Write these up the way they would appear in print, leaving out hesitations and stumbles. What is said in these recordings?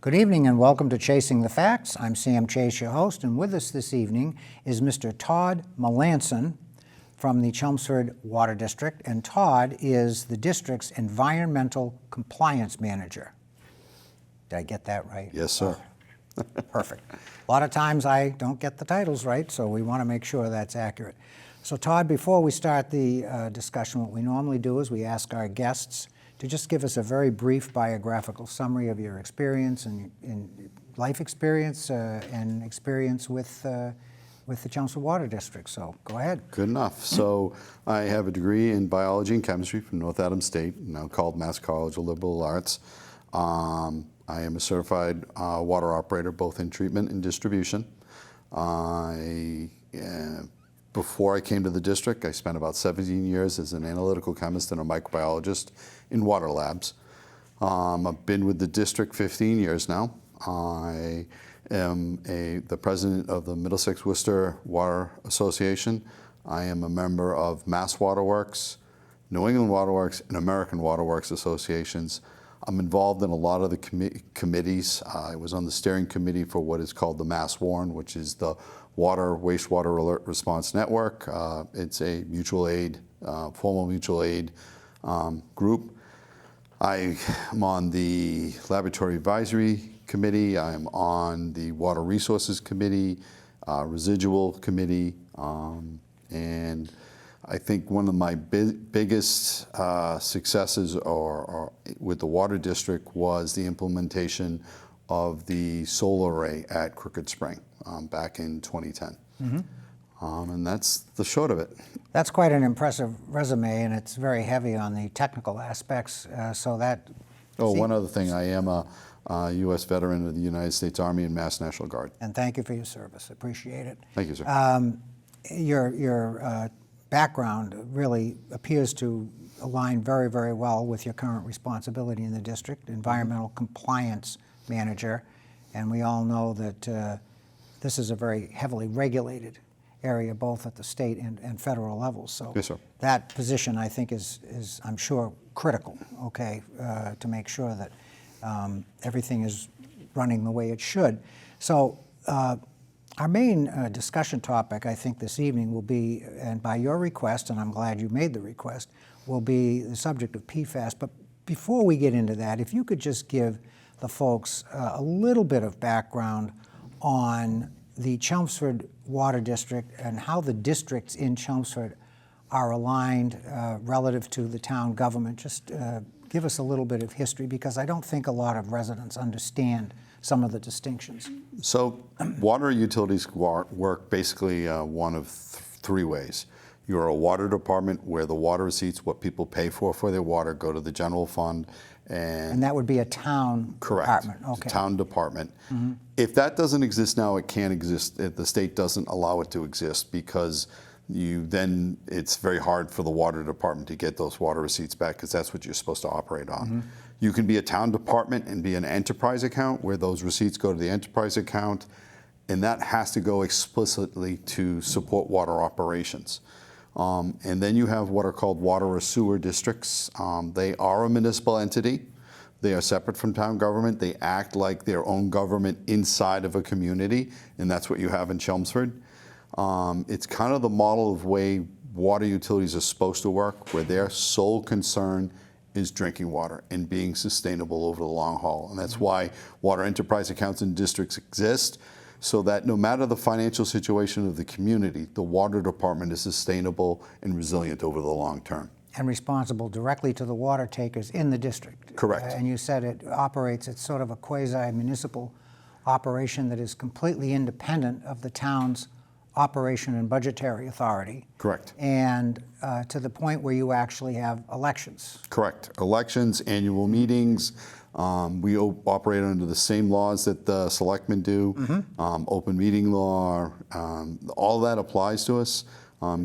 Good evening and welcome to Chasing the Facts. I'm Sam Chase, your host, and with us this evening is Mr. Todd Melanson from the Chelmsford Water District, and Todd is the district's Environmental Compliance Manager. Did I get that right? Yes, sir. Perfect. A lot of times I don't get the titles right, so we want to make sure that's accurate. So Todd, before we start the discussion, what we normally do is we ask our guests to just give us a very brief biographical summary of your experience and life experience and experience with the Chelmsford Water District. So go ahead. Good enough. So I have a degree in biology and chemistry from North Adams State, now called Mass College of Liberal Arts. I am a certified water operator, both in treatment and distribution. Before I came to the district, I spent about 17 years as an analytical chemist and a microbiologist in water labs. I've been with the district 15 years now. I am the president of the Middlesex Worcester Water Association. I am a member of Mass Waterworks, New England Waterworks, and American Waterworks Associations. I'm involved in a lot of the committees. I was on the steering committee for what is called the Mass WARN, which is the Water Wastewater Alert Response Network. It's a mutual aid, formal mutual aid group. I am on the Laboratory Advisory Committee. I'm on the Water Resources Committee, Residual Committee, and I think one of my biggest successes with the Water District was the implementation of the solar array at Crooked Spring back in 2010. Mm-hmm. And that's the short of it. That's quite an impressive resume, and it's very heavy on the technical aspects. One other thing, I am a U.S. veteran of the United States Army and Mass National Guard. And thank you for your service. Appreciate it. Thank you, sir. Your background really appears to align very, very well with your current responsibility in the district, Environmental Compliance Manager. And we all know that this is a very heavily regulated area, both at the state and federal levels. So yes, sir. That position, I think, is I'm sure, critical, okay, to make sure that everything is running the way it should. So our main discussion topic, I think, this evening will be, and by your request, and I'm glad you made the request, will be the subject of PFAS. But before we get into that, if you could just give the folks a little bit of background on the Chelmsford Water District and how the districts in Chelmsford are aligned relative to the town government. Just give us a little bit of history, because I don't think a lot of residents understand some of the distinctions. So water utilities work basically one of three ways. You're a water department where the water receipts, what people pay for their water, go to the general fund. And that would be a town department. Correct. Okay. Town department. Mm-hmm. If that doesn't exist now, it can't exist. The state doesn't allow it to exist, because it's very hard for the water department to get those water receipts back, because that's what you're supposed to operate on. Mm-hmm. You can be a town department and be an enterprise account where those receipts go to the enterprise account, and that has to go explicitly to support water operations. And then you have what are called water or sewer districts. They are a municipal entity. They are separate from town government. They act like their own government inside of a community, and that's what you have in Chelmsford. It's kind of the model of way water utilities are supposed to work, where their sole concern is drinking water and being sustainable over the long haul. And that's why water enterprise accounts in districts exist, so that no matter the financial situation of the community, the water department is sustainable and resilient over the long term. And responsible directly to the water takers in the district. Correct. And you said it's sort of a quasi-municipal operation that is completely independent of the town's operation and budgetary authority. Correct. And to the point where you actually have elections. Correct. Elections, annual meetings. We operate under the same laws that the selectmen do. Mm-hmm. Open meeting law, all that applies to us,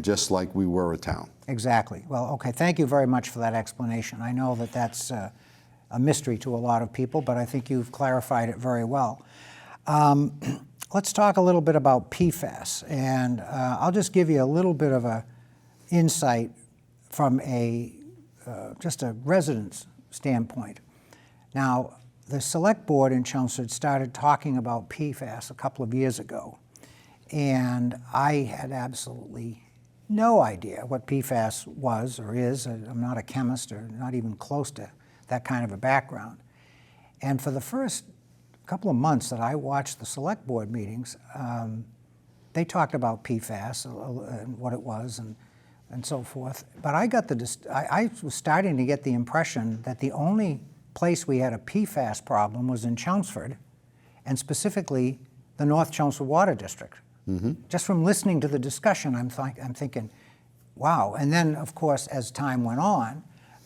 just like we were a town. Exactly. Well, okay, thank you very much for that explanation. I know that that's a mystery to a lot of people, but I think you've clarified it very well. Let's talk a little bit about PFAS, and I'll just give you a little bit of a insight from just a resident's standpoint. Now, the select board in Chelmsford started talking about PFAS a couple of years ago, and I had absolutely no idea what PFAS was or is. I'm not a chemist or not even close to that kind of a background. And for the first couple of months that I watched the select board meetings, they talked about PFAS and what it was and so forth. But I was starting to get the impression that the only place we had a PFAS problem was in Chelmsford, and specifically the North Chelmsford Water District. Mm-hmm. Just from listening to the discussion, I'm thinking, wow. And then, of course, as time went on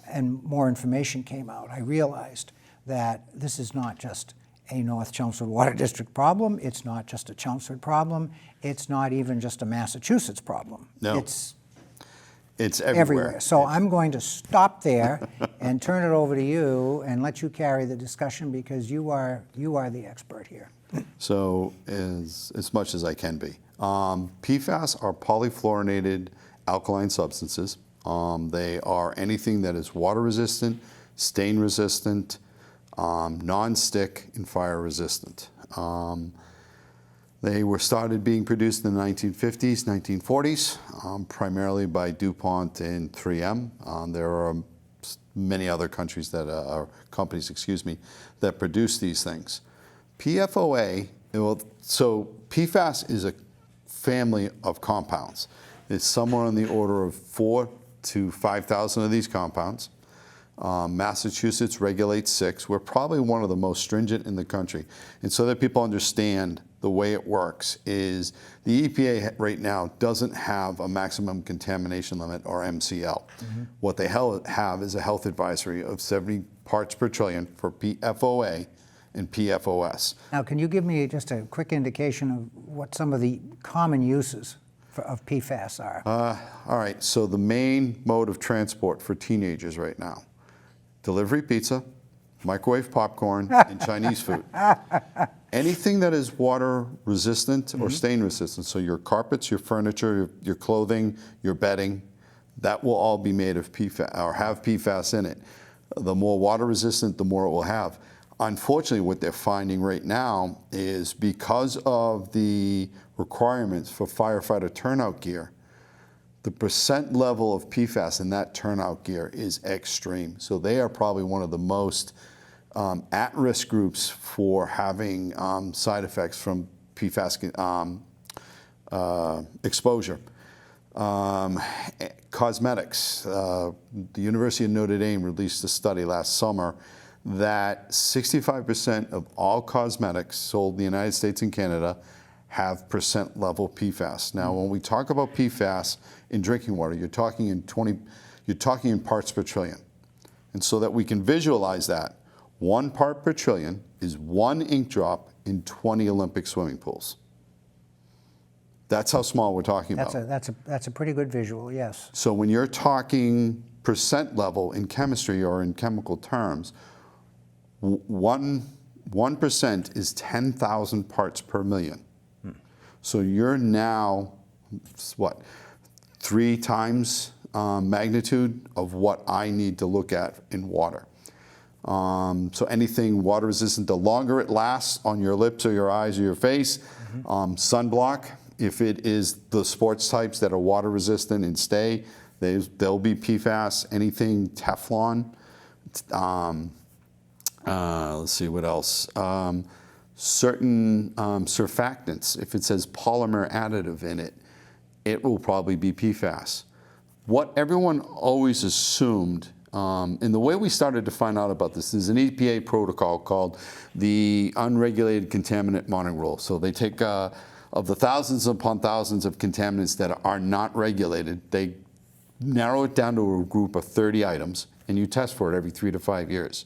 and more information came out, I realized that this is not just a North Chelmsford Water District problem. It's not just a Chelmsford problem. It's not even just a Massachusetts problem. No. It's everywhere. So I'm going to stop there and turn it over to you and let you carry the discussion, because you are the expert here. So as much as I can be. PFAS are polyfluorinated alkaline substances. They are anything that is water resistant, stain resistant, non-stick, and fire resistant. They were started being produced in the 1950s, 1940s, primarily by DuPont and 3M. There are many other companies that produce these things. PFOA, so PFAS is a family of compounds. It's somewhere on the order of 4,000 to 5,000 of these compounds. Massachusetts regulates 6. We're probably one of the most stringent in the country. And so that people understand the way it works is the EPA right now doesn't have a maximum contamination limit, or MCL. Mm-hmm. What they have is a health advisory of 70 parts per trillion for PFOA and PFOS. Now, can you give me just a quick indication of what some of the common uses of PFAS are? All right, so the main mode of transport for teenagers right now: delivery pizza, microwave popcorn, and Chinese food. Anything that is water resistant or stain resistant, so your carpets, your furniture, your clothing, your bedding, that will all be made of PFAS or have PFAS in it. The more water resistant, the more it will have. Unfortunately, what they're finding right now is because of the requirements for firefighter turnout gear, the percent level of PFAS in that turnout gear is extreme. So they are probably one of the most at-risk groups for having side effects from PFAS exposure. Cosmetics. The University of Notre Dame released a study last summer that 65% of all cosmetics sold in the United States and Canada have percent level PFAS. Now, when we talk about PFAS in drinking water, you're talking in parts per trillion. And so that we can visualize that, 1 part per trillion is 1 ink drop in 20 Olympic swimming pools. That's how small we're talking about. That's a pretty good visual, yes. So when you're talking percent level in chemistry or in chemical terms, 1% is 10,000 parts per million. So you're now, 3 times magnitude of what I need to look at in water. So anything water resistant, the longer it lasts on your lips or your eyes or your face. Sunblock, if it is the sports types that are water resistant and stay, they'll be PFAS. Anything Teflon. Let's see what else. Certain surfactants, if it says polymer additive in it, it will probably be PFAS. What everyone always assumed, and the way we started to find out about this is an EPA protocol called the Unregulated Contaminant Monitoring Rule. So they take, of the thousands upon thousands of contaminants that are not regulated, they narrow it down to a group of 30 items, and you test for it every 3 to 5 years.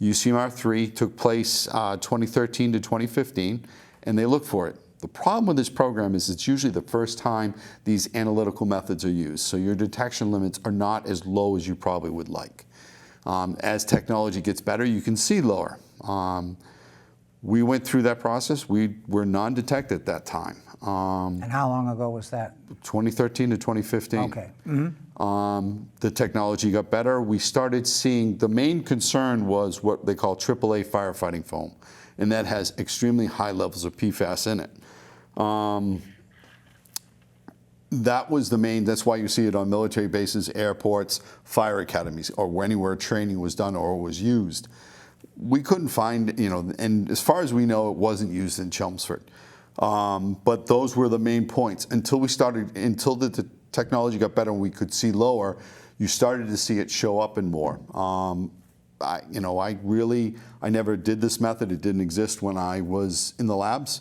UCMR 3 took place 2013 to 2015, and they look for it. The problem with this program is it's usually the first time these analytical methods are used, so your detection limits are not as low as you probably would like. As technology gets better, you can see lower. We went through that process. We were non-detect at that time. And how long ago was that? 2013 to 2015. Okay. The technology got better. We started seeing, the main concern was what they call AAA firefighting foam, and that has extremely high levels of PFAS in it. That was the main, that's why you see it on military bases, airports, fire academies, or anywhere training was done or was used. We couldn't find, and as far as we know, it wasn't used in Chelmsford. But those were the main points. Until the technology got better and we could see lower, you started to see it show up in more. I never did this method. It didn't exist when I was in the labs.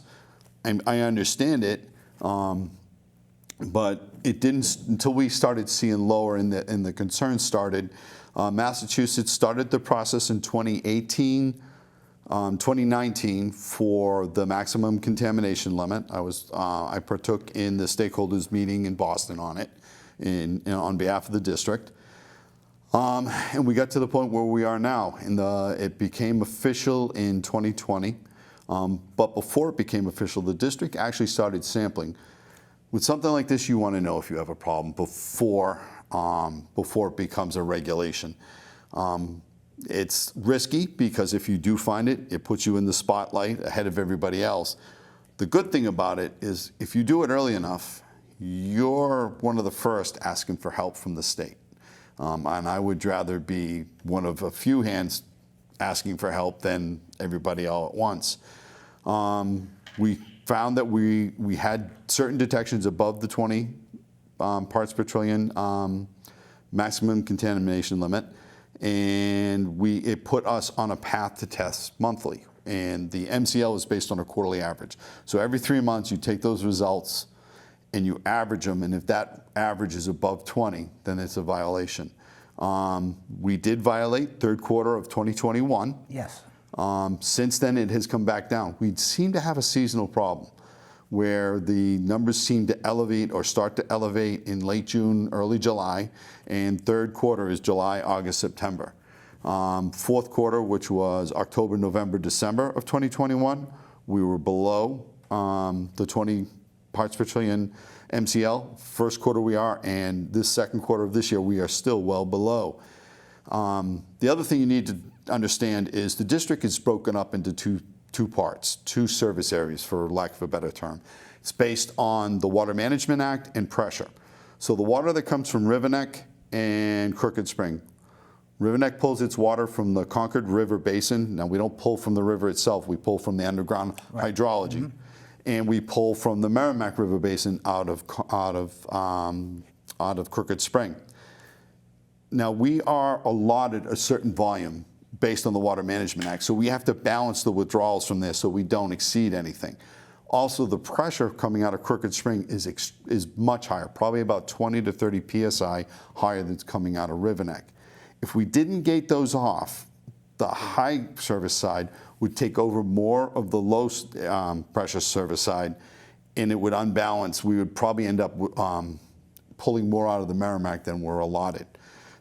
And I understand it, but it didn't until we started seeing lower and the concerns started. Massachusetts started the process in 2019 for the maximum contamination limit. I partook in the stakeholders meeting in Boston on it, on behalf of the district. And we got to the point where we are now. It became official in 2020. But before it became official, the district actually started sampling. With something like this, you want to know if you have a problem before it becomes a regulation. It's risky because if you do find it, it puts you in the spotlight ahead of everybody else. The good thing about it is if you do it early enough, you're one of the first asking for help from the state. And I would rather be one of a few hands asking for help than everybody all at once. We found that we had certain detections above the 20 parts per trillion maximum contamination limit, and it put us on a path to test monthly. And the MCL is based on a quarterly average. So every 3 months you take those results and you average them, and if that average is above 20, then it's a violation. We did violate third quarter of 2021. Yes. Since then, it has come back down. We seem to have a seasonal problem where the numbers seem to elevate or start to elevate in late June, early July, and third quarter is July, August, September. Fourth quarter, which was October, November, December of 2021, we were below the 20 parts per trillion MCL. First quarter we are, and this second quarter of this year, we are still well below. The other thing you need to understand is the district is broken up into two parts, two service areas, for lack of a better term. It's based on the Water Management Act and pressure. So the water that comes from Riverneck and Crooked Spring. Riverneck pulls its water from the Concord River Basin. Now, we don't pull from the river itself. We pull from the underground hydrology. Mm-hmm. And we pull from the Merrimack River Basin out of Crooked Spring. Now, we are allotted a certain volume based on the Water Management Act, so we have to balance the withdrawals from there so we don't exceed anything. Also, the pressure coming out of Crooked Spring is much higher, probably about 20 to 30 psi higher than coming out of Riverneck. If we didn't gate those off, the high service side would take over more of the low pressure service side, and it would unbalance. We would probably end up pulling more out of the Merrimack than we're allotted.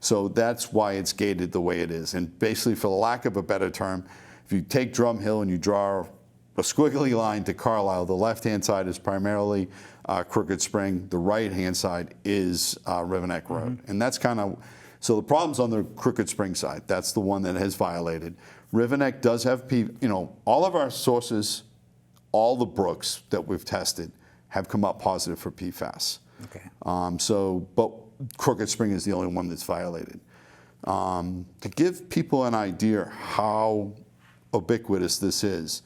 So that's why it's gated the way it is. And basically, for the lack of a better term, if you take Drum Hill and you draw a squiggly line to Carlisle, the left-hand side is primarily Crooked Spring. The right-hand side is Riverneck Road. Mm-hmm. And that's kind of, so the problem's on the Crooked Spring side. That's the one that has violated. Riverneck does have, all of our sources, all the brooks that we've tested have come up positive for PFAS. Okay. But Crooked Spring is the only one that's violated. To give people an idea how ubiquitous this is,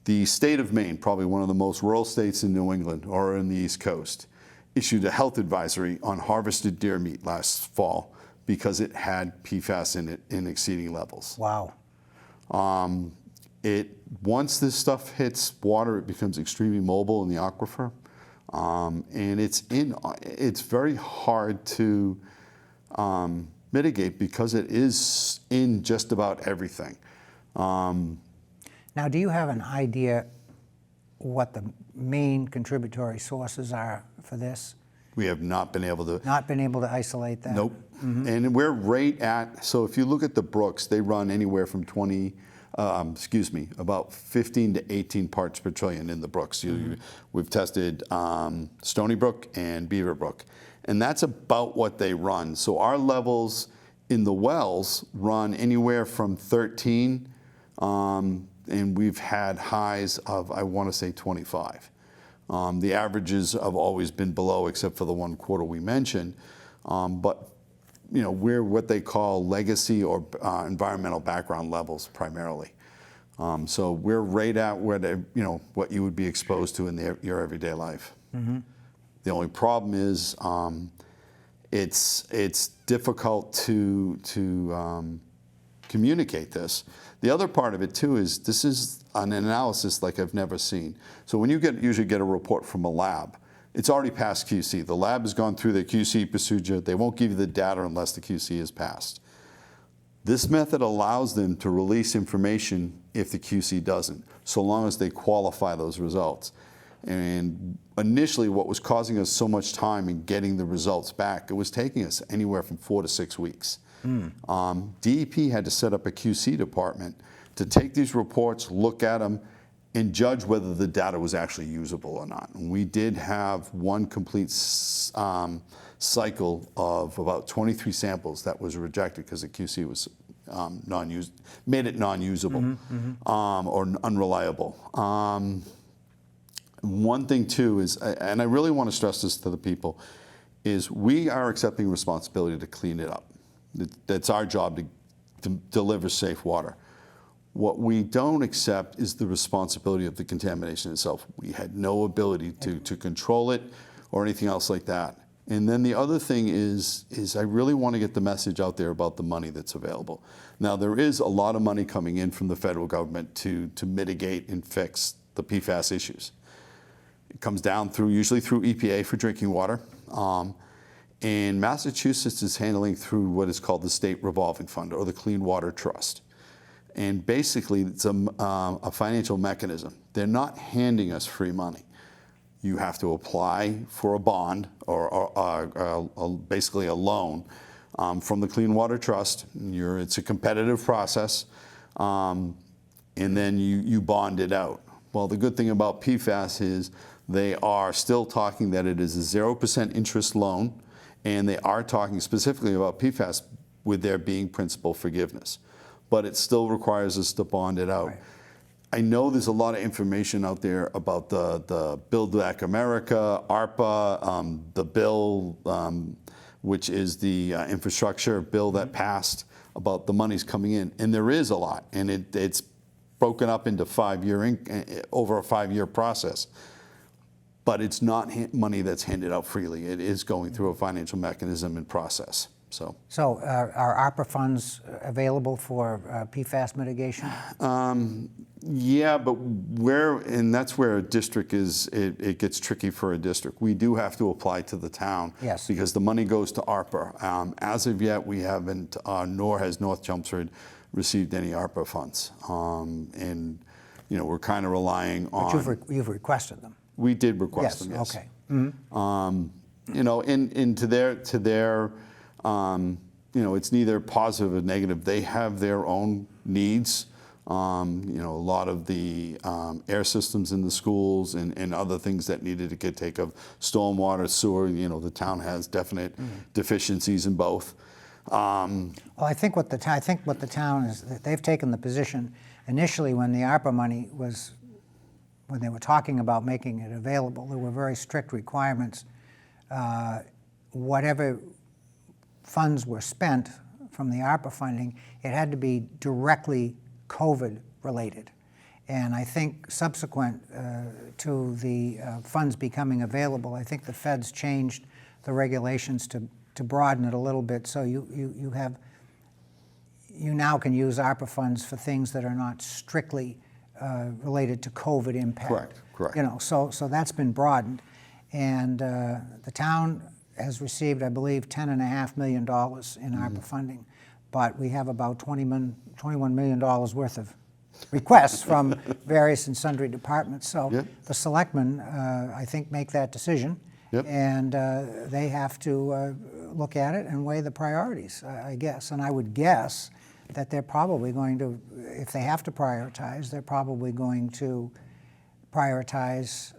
the state of Maine, probably one of the most rural states in New England or in the East Coast, issued a health advisory on harvested deer meat last fall because it had PFAS in it in exceeding levels. Wow. Once this stuff hits water, it becomes extremely mobile in the aquifer. And it's very hard to mitigate because it is in just about everything. Now, do you have an idea what the main contributory sources are for this? We have not been able to. Not been able to isolate that? Nope. Mm-hmm. And we're right at, so if you look at the brooks, they run anywhere from 20 about 15 to 18 parts per trillion in the brooks. We've tested Stony Brook and Beaver Brook, and that's about what they run. So our levels in the wells run anywhere from 13, and we've had highs of, I want to say, 25. The averages have always been below, except for the one quarter we mentioned. But we're what they call legacy or environmental background levels primarily. So we're right at where what you would be exposed to in your everyday life. Mm-hmm. The only problem is it's difficult to communicate this. The other part of it too is this is an analysis like I've never seen. So when you usually get a report from a lab, it's already passed QC. The lab has gone through the QC procedure. They won't give you the data unless the QC is passed. This method allows them to release information if the QC doesn't, so long as they qualify those results. And initially, what was causing us so much time in getting the results back, it was taking us anywhere from 4 to 6 weeks. DEP had to set up a QC department to take these reports, look at them, and judge whether the data was actually usable or not. And we did have one complete cycle of about 23 samples that was rejected because the QC was made it non-usable or unreliable. One thing too is, and I really want to stress this to the people, is we are accepting responsibility to clean it up. That's our job to deliver safe water. What we don't accept is the responsibility of the contamination itself. We had no ability to control it or anything else like that. And then the other thing is I really want to get the message out there about the money that's available. Now, there is a lot of money coming in from the federal government to mitigate and fix the PFAS issues. It comes down usually through EPA for drinking water. And Massachusetts is handling through what is called the State Revolving Fund or the Clean Water Trust. And basically, it's a financial mechanism. They're not handing us free money. You have to apply for a bond or basically a loan from the Clean Water Trust. It's a competitive process, and then you bond it out. Well, the good thing about PFAS is they are still talking that it is a 0% interest loan, and they are talking specifically about PFAS with there being principal forgiveness. But it still requires us to bond it out. Right. I know there's a lot of information out there about the Build Back America, ARPA, the bill, which is the infrastructure bill that passed, about the money's coming in. And there is a lot, and it's broken up into over a 5-year process. But it's not money that's handed out freely. It is going through a financial mechanism and process. So are ARPA funds available for PFAS mitigation? Yeah, but that's where a district it gets tricky for a district. We do have to apply to the town. Yes. Because the money goes to ARPA. As of yet, we haven't, nor has North Chelmsford received any ARPA funds. And we're kind of relying on. But you've requested them. We did request them, yes. Okay. Mm-hmm. And to their it's neither positive or negative. They have their own needs. A lot of the air systems in the schools and other things that needed to get take of stormwater, sewer. The town has definite deficiencies in both. Well, I think what the town is, they've taken the position initially when the ARPA money was. When they were talking about making it available, there were very strict requirements. Whatever funds were spent from the ARPA funding, it had to be directly COVID related. And I think subsequent to the funds becoming available, I think the feds changed the regulations to broaden it a little bit. So you now can use ARPA funds for things that are not strictly related to COVID impact. Correct. So that's been broadened, and the town has received, I believe, $10.5 million in ARPA funding, but we have about $21 million worth of requests from various and sundry departments. So the selectmen, I think, make that decision, and they have to look at it and weigh the priorities, I guess. And I would guess that they're probably going to, if they have to prioritize, they're probably going to prioritize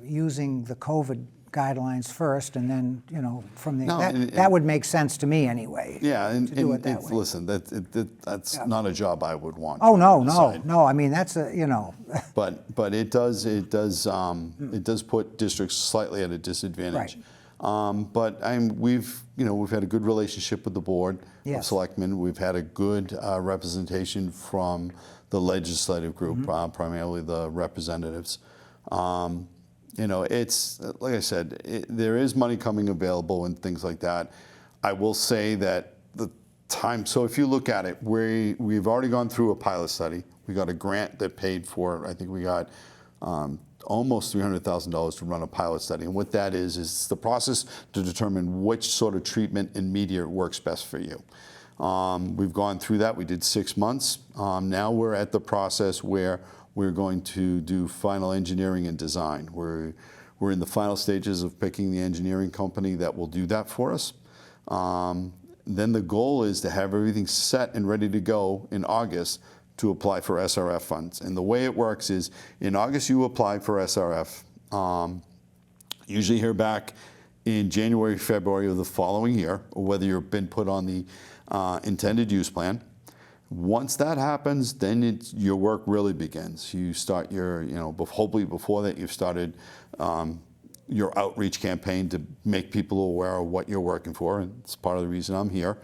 using the COVID guidelines first, and then, from the, No, that would make sense to me anyway. Yeah, and, to do it that it's, way. listen, that's not a job I would want. Oh, to no, decide. no. I mean, that's But it does put districts slightly at a disadvantage. But we've had a good relationship with the board of Yes. selectmen. We've had a good representation from the legislative group, primarily the representatives. It's like I said, there is money coming available and things like that. I will say that the time. So if you look at it, we've already gone through a pilot study. We got a grant that paid for. I think we got almost $300,000 to run a pilot study. And what that is the process to determine which sort of treatment and media works best for you. We've gone through that. We did 6 months. Now we're at the process where we're going to do final engineering and design. We're in the final stages of picking the engineering company that will do that for us. Then the goal is to have everything set and ready to go in August to apply for SRF funds. And the way it works is in August you apply for SRF. Usually hear back in January, February of the following year, or whether you've been put on the intended use plan. Once that happens, then your work really begins. You start your, hopefully before that you've started your outreach campaign to make people aware of what you're working for, and it's part of the reason I'm here.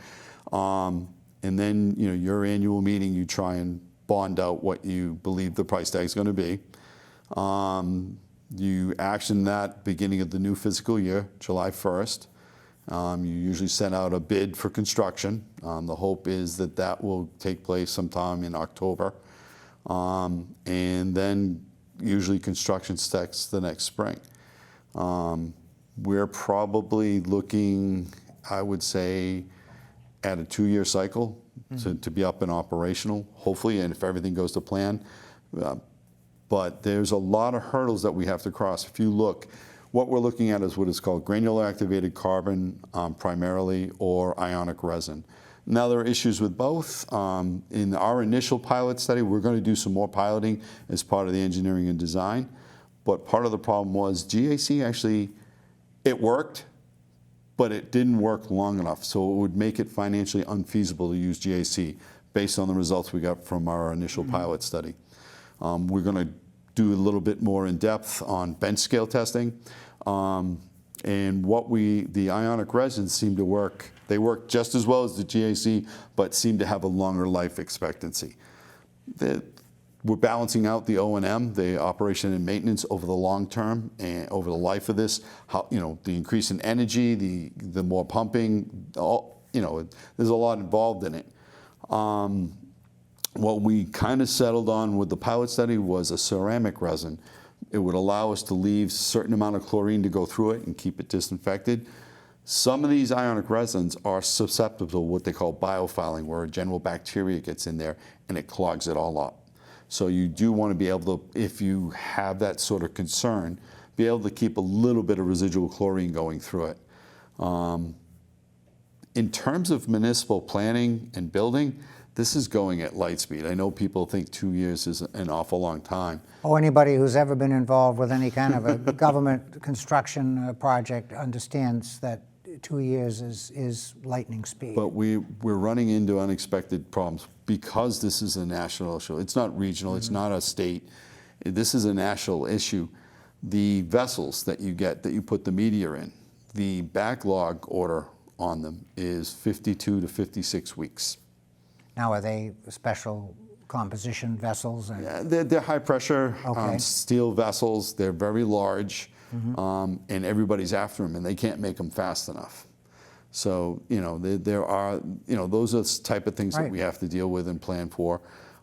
And then, your annual meeting, you try and bond out what you believe the price tag is going to be. You action that beginning of the new fiscal year, July 1st. You usually send out a bid for construction. The hope is that will take place sometime in October. And then usually construction starts the next spring. We're probably looking, I would say, at a 2-year cycle to be up and operational, hopefully, and if everything goes to plan. But there's a lot of hurdles that we have to cross. If you look, what we're looking at is what is called granular activated carbon primarily, or ionic resin. Now there are issues with both. In our initial pilot study, we're going to do some more piloting as part of the engineering and design. But part of the problem was GAC actually, it worked, but it didn't work long enough. So it would make it financially unfeasible to use GAC based on the results we got from our initial pilot study. We're going to do a little bit more in depth on bench scale testing. And the ionic resins seem to work. They work just as well as the GAC, but seem to have a longer life expectancy. We're balancing out the O&M, the operation and maintenance, over the long term and over the life of this. The increase in energy, the more pumping, there's a lot involved in it. What we kind of settled on with the pilot study was a ceramic resin. It would allow us to leave a certain amount of chlorine to go through it and keep it disinfected. Some of these ionic resins are susceptible to what they call biofouling, where a general bacteria gets in there and it clogs it all up. So you do want to be able to, if you have that sort of concern, be able to keep a little bit of residual chlorine going through it. In terms of municipal planning and building, this is going at light speed. I know people think 2 years is an awful long time. Oh, anybody who's ever been involved with any kind of a government construction project understands that 2 years is lightning speed. But we're running into unexpected problems because this is a national issue. It's not regional, it's not a state. This is a national issue. The vessels that you get, that you put the media in, the backlog order on them is 52 to 56 weeks. Now, are they special composition vessels? Yeah, they're high pressure steel vessels. They're very large, and everybody's after them, and they can't make them fast enough. So, there are, those are the type of things that we have to deal with and plan for.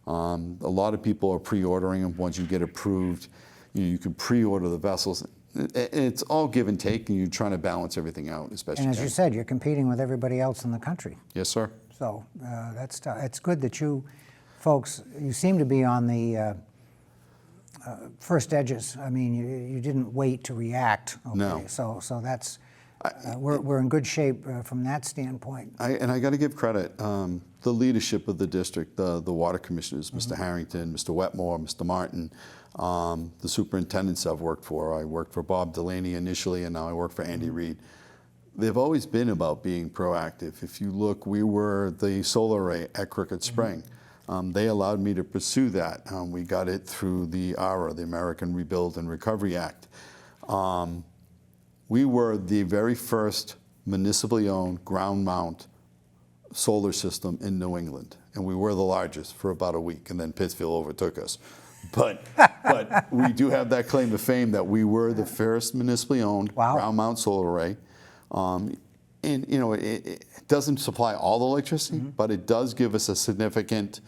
A lot of people are pre-ordering them. Once you get approved, you can pre-order the vessels. It's all give and take, and you're trying to balance everything out as best you can. And as you said, you're competing with everybody else in the country. Yes, sir. So it's good that you folks, you seem to be on the first edges. I mean, you didn't wait to react. Okay? No. So that's we're in good shape from that standpoint. And I got to give credit, the leadership of the district, the water commissioners, Mr. Harrington, Mr. Wetmore, Mr. Martin, the superintendents I've worked for. I worked for Bob Delaney initially, and now I work for Andy Reid. They've always been about being proactive. If you look, we were the solar array at Crooked Spring. They allowed me to pursue that. We got it through the ARA, the American Rebuild and Recovery Act. We were the very first municipally owned ground mount solar system in New England. And we were the largest for about a week, and then Pittsfield overtook us. But we do have that claim to fame that we were the first municipally owned ground mount solar array. And you know, it doesn't supply all the electricity, but it does give us a significant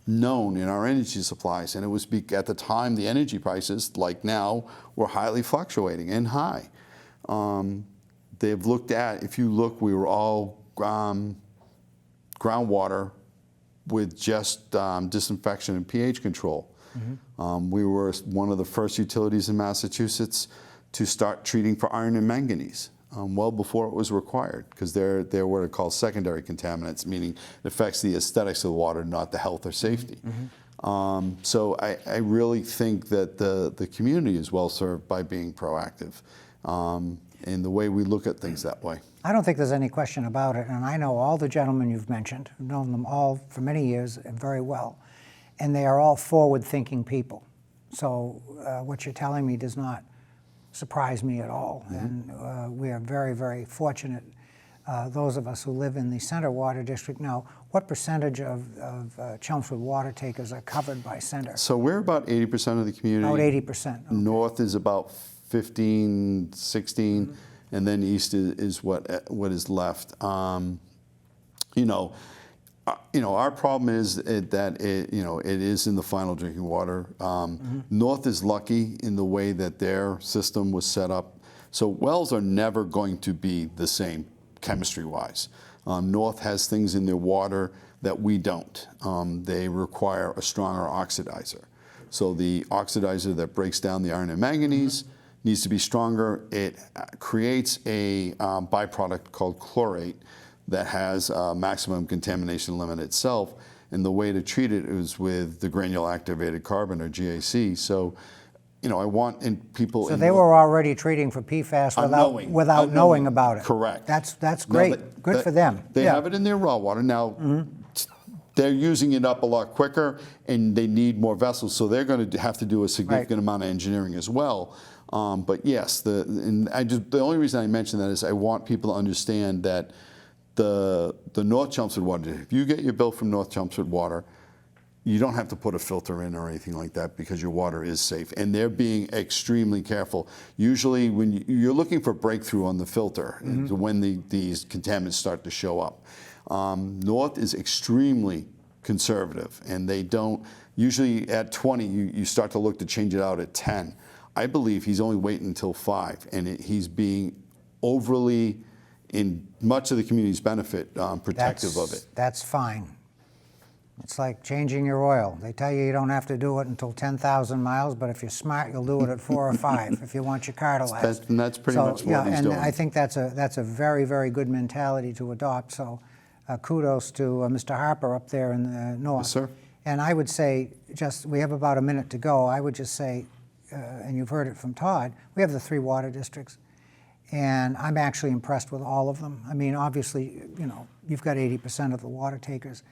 known in our energy supplies. And it was at the time the energy prices, like now, were highly fluctuating and high. They've looked at, if you look, we were all groundwater with just disinfection and pH control. We were one of the first utilities in Massachusetts to start treating for iron and manganese, well before it was required, because they're what are called secondary contaminants, meaning it affects the aesthetics of the water, not the health or safety. So I really think that the community is well served by being proactive, in the way we look at things that way. I don't think there's any question about it, and I know all the gentlemen you've mentioned. I've known them all for many years and very well, and they are all forward-thinking people. So what you're telling me does not surprise me at all, and we are very, very fortunate, those of us who live in the Center Water District. Now, what percentage of Chelmsford water takers are covered by Center? So we're about 80% of the community. About 80%. Okay. North is about 15, 16, and then east is what is left. You know, our problem is that it is in the final drinking water. North is lucky in the way that their system was set up. So wells are never going to be the same chemistry-wise. North has things in their water that we don't. They require a stronger oxidizer. So the oxidizer that breaks down the iron and manganese needs to be stronger. It creates a byproduct called chlorate that has a maximum contamination limit itself, and the way to treat it is with the granule activated carbon, or GAC. So, I want people. So they were already treating for PFAS without knowing about it. Correct. That's great. Good for them. They have it in their raw water now. They're using it up a lot quicker, and they need more vessels, so they're going to have to do a significant amount of engineering as well. But yes, the only reason I mention that is I want people to understand that the North Chelmsford Water, if you get your bill from North Chelmsford Water, you don't have to put a filter in or anything like that, because your water is safe. And they're being extremely careful. Usually when you're looking for breakthrough on the filter, when these contaminants start to show up. North is extremely conservative, and they don't, usually at 20, you start to look to change it out at 10. I believe he's only waiting until 5, and he's being overly, in much of the community's benefit, protective of it. That's fine. It's like changing your oil. They tell you don't have to do it until 10,000 miles, but if you're smart, you'll do it at 4 or 5 if you want your car to last. And that's pretty much what he's doing. And I think that's a very, very good mentality to adopt. So kudos to Mr. Harper up there in the north. Yes, sir. And I would say, we have about a minute to go. I would just say, and you've heard it from Todd, we have the 3 water districts. And I'm actually impressed with all of them. I mean, obviously, you've got 80% of the water takers,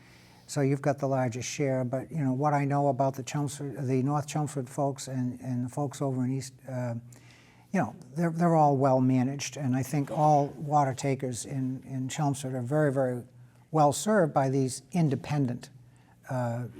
so you've got the largest share. But what I know about the North Chelmsford folks and the folks over in East, they're all well managed, and I think all water takers in Chelmsford are very, very well served by these independent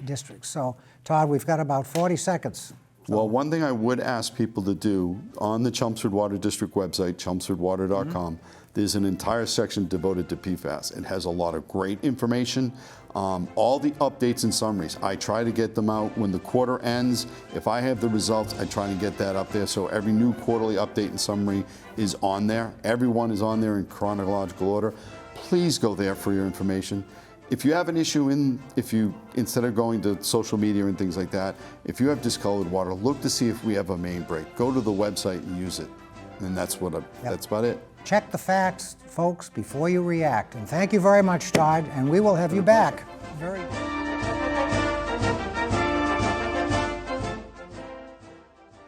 districts. So, Todd, we've got about 40 seconds. Well, one thing I would ask people to do on the Chelmsford Water District website, chelmsfordwater.com, there's an entire section devoted to PFAS. It has a lot of great information, all the updates and summaries. I try to get them out when the quarter ends. If I have the results, I try to get that up there. So every new quarterly update and summary is on there. Everyone is on there in chronological order. Please go there for your information. If you have an issue, instead of going to social media and things like that, if you have discolored water, look to see if we have a main break. Go to the website and use it. And that's that's about it. Check the facts, folks, before you react. And thank you very much, Todd, and we will have you back. Very good.